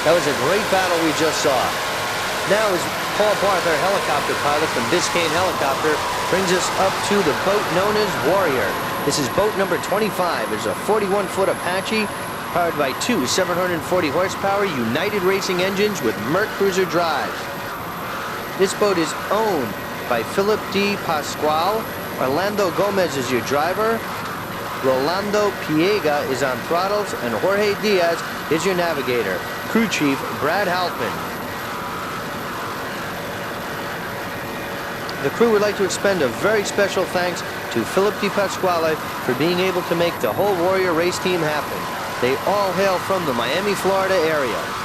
That was a great battle we just saw. Now is Paul Barth, our helicopter pilot from Biscayne Helicopter, brings us up to the boat known as Warrior. This is boat number 25. It's a 41-foot Apache powered by two 740 horsepower United Racing engines with Merc Cruiser drives. This boat is owned by Philip D. Pascual. Orlando Gomez is your driver. Rolando Piega is on throttles, and Jorge Diaz is your navigator. Crew Chief Brad Halpin. The crew would like to extend a very special thanks to Philip Di Pasquale for being able to make the whole Warrior race team happen. They all hail from the Miami, Florida area.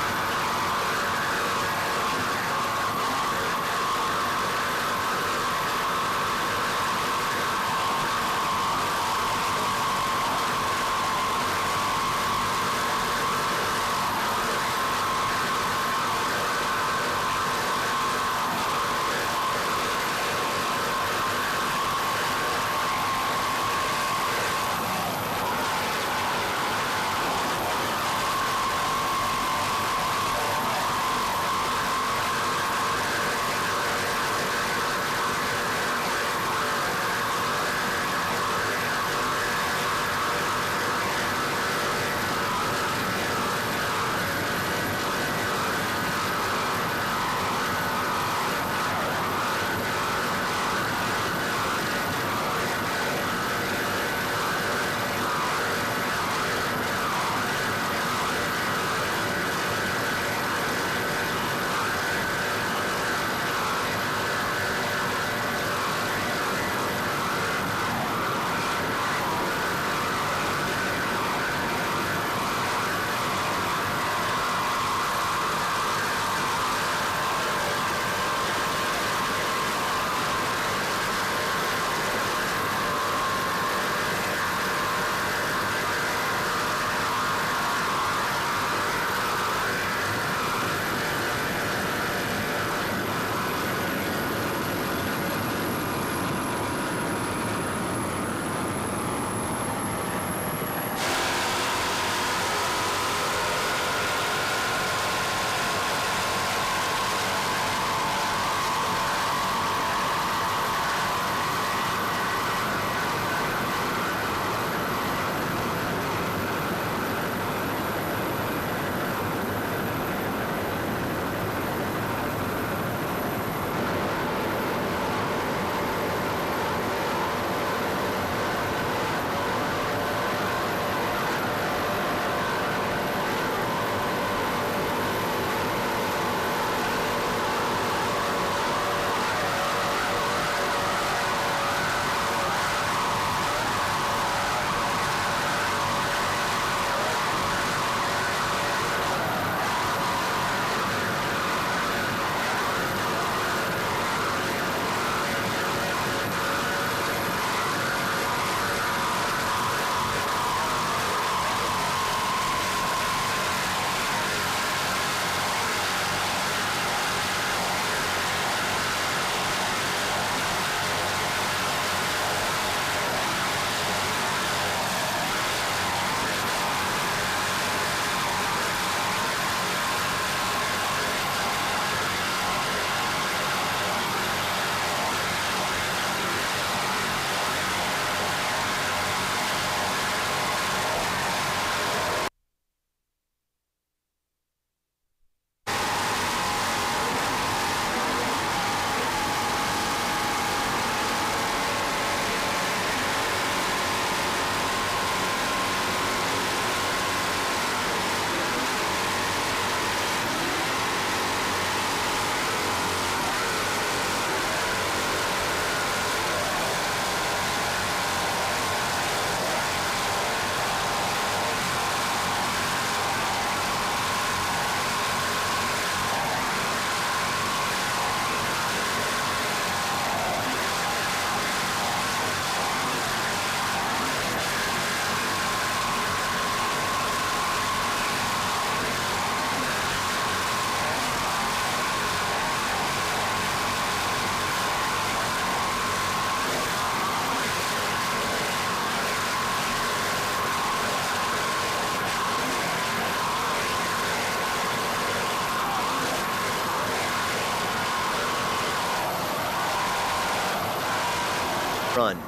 run.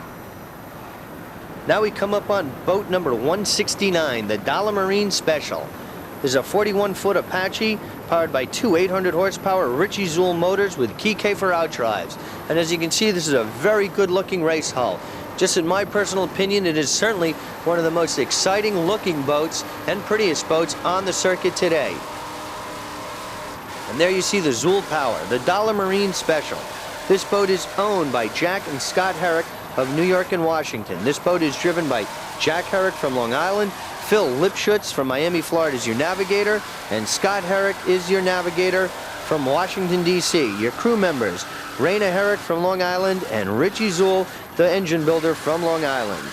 Now we come up on boat number 169, the Dollar Marine Special. This is a 41-foot Apache powered by two 800 horsepower Ritchie Zool motors with Kike for outdrives. And as you can see, this is a very good looking race hull. Just in my personal opinion, it is certainly one of the most exciting looking boats and prettiest boats on the circuit today. And there you see the Zool Power, the Dollar Marine Special. This boat is owned by Jack and Scott Herrick of New York and Washington. This boat is driven by Jack Herrick from Long Island, Phil Lipschutz from Miami, Florida is your navigator, and Scott Herrick is your navigator from Washington, D.C. Your crew members, Raina Herrick from Long Island and Ritchie Zool, the engine builder from Long Island.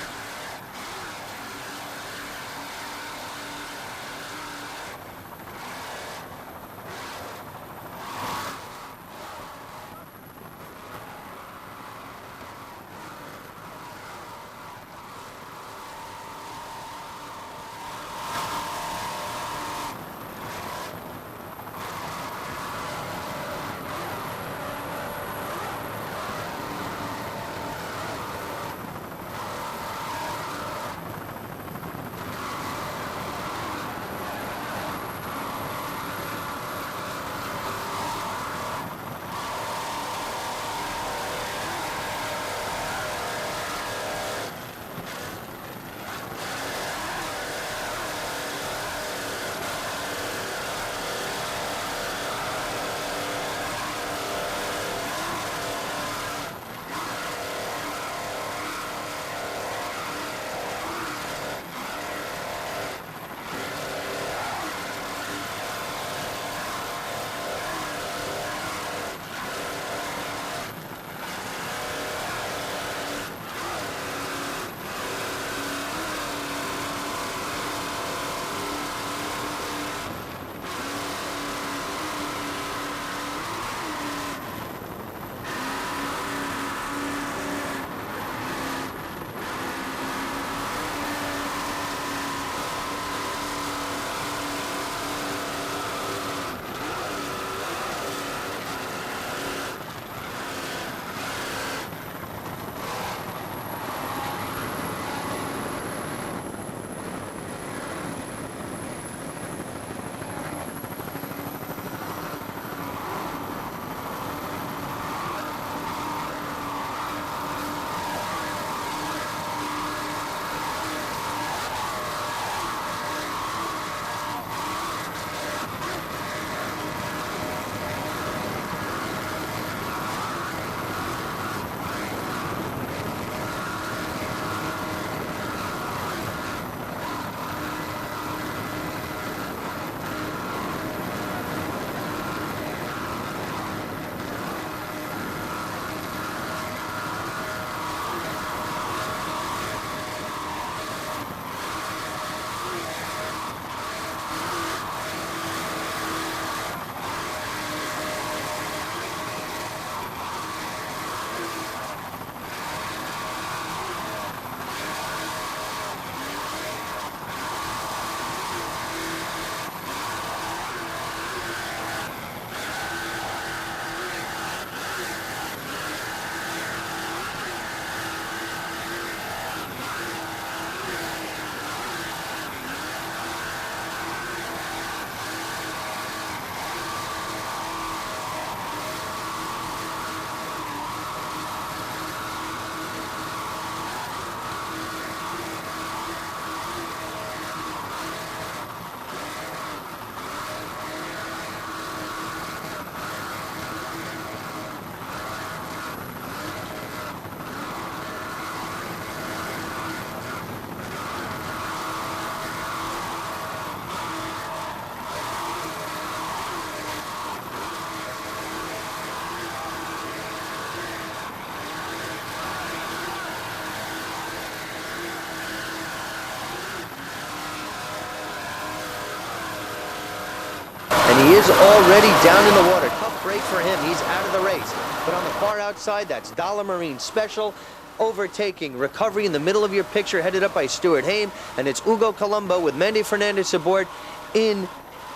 And he is already down in the water. Tough break for him. He's out of the race. But on the far outside, that's Dollar Marine Special. Overtaking recovery in the middle of your picture, headed up by Stuart Haim. And it's Hugo Colombo with Mandy Fernandez aboard in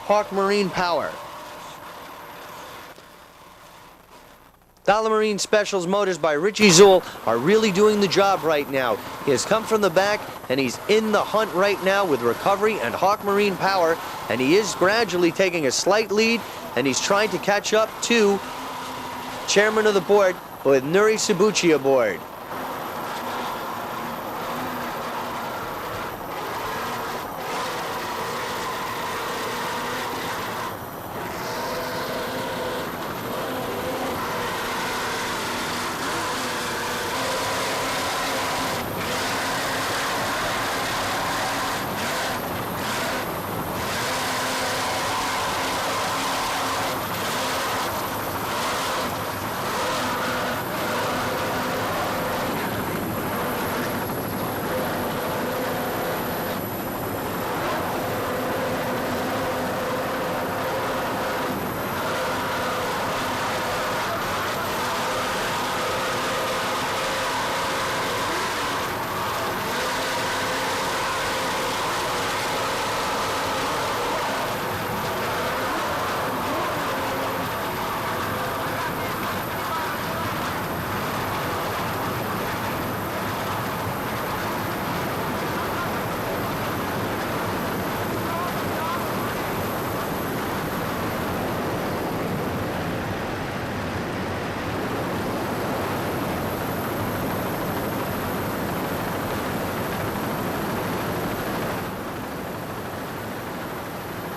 Hawk Marine Power. Dollar Marine Specials motors by Richie Zool are really doing the job right now. He has come from the back, and he's in the hunt right now with Recovery and Hawk Marine Power, and he is gradually taking a slight lead, and he's trying to catch up to chairman of the board with Nuri Sabuchi aboard.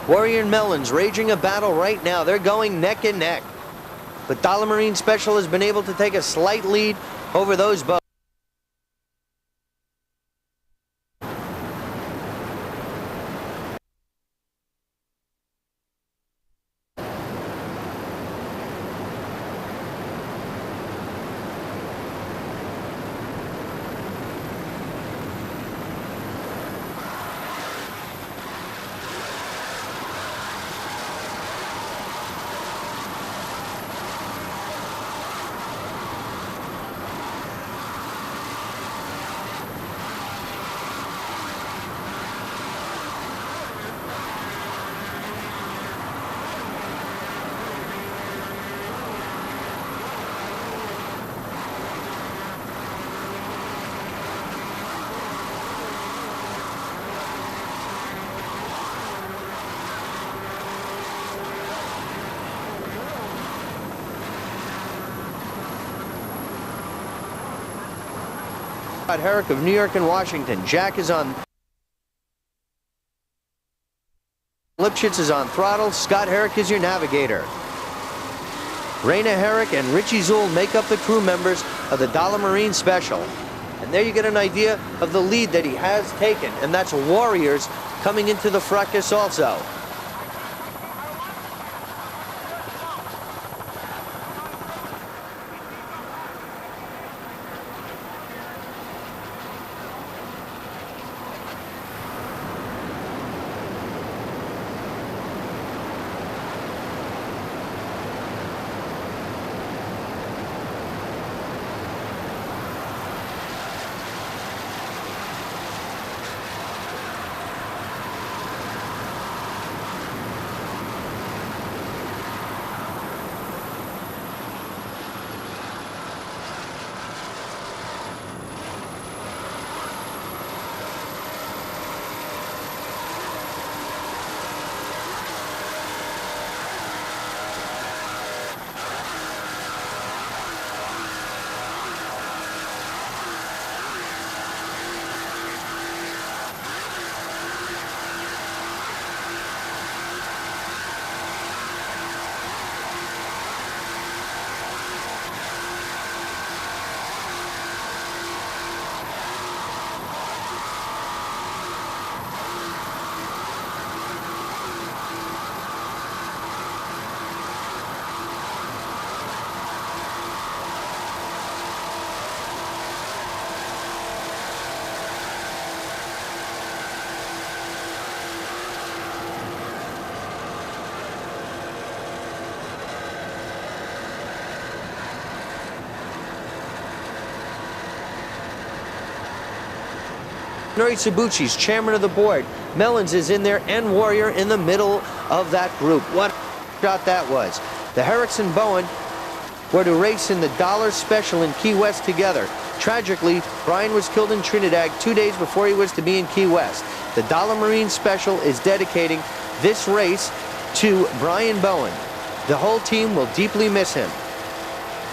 Warrior and Melons raging a battle right now. They're going neck and neck. But Dollar Marine Special has been able to take a slight lead over those boats. Herrick of New York and Washington. Jack is on. Lipschitz is on throttle. Scott Herrick is your navigator. Raina Herrick and Richie Zool make up the crew members of the Dollar Marine Special. And there you get an idea of the lead that he has taken. And that's Warriors coming into the fracas also. Nuri Sabuchi's chairman of the board. Melons is in there, and Warrior in the middle of that group. What a shot that was. The Herricks and Bowen were to race in the Dollar Special in Key West together. Tragically, Brian was killed in Trinidad 2 days before he was to be in Key West. The Dollar Marine Special is dedicating this race to Brian Bowen. The whole team will deeply miss him.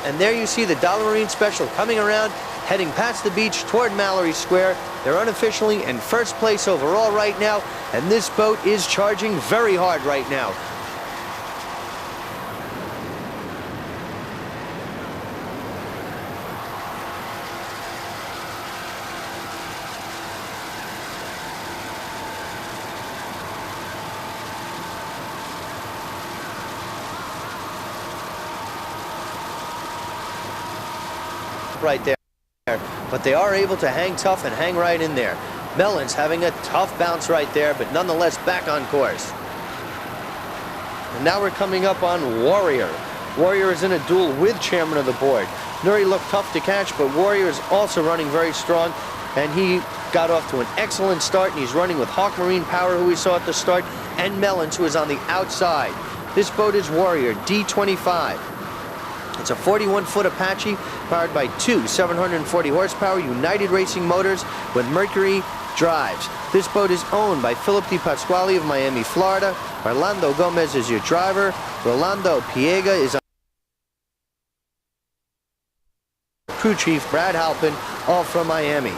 And there you see the Dollar Marine Special coming around, heading past the beach toward Mallory Square. They're unofficially in first place overall right now, and this boat is charging very hard right now. Right there, but they are able to hang tough and hang right in there. Mellon's having a tough bounce right there, but nonetheless back on course. And now we're coming up on Warrior. Warrior is in a duel with chairman of the board. Nuri looked tough to catch, but Warrior is also running very strong, and he got off to an excellent start, and he's running with Hawk Marine Power, who we saw at the start, and Mellons, who is on the outside. This boat is Warrior D25. It's a 41-foot Apache powered by two 740 horsepower United Racing motors with Mercury drives. This boat is owned by Philip Di Pasquale of Miami, Florida. Orlando Gomez is your driver. Rolando Piega is crew chief. Brad Halpin, all from Miami.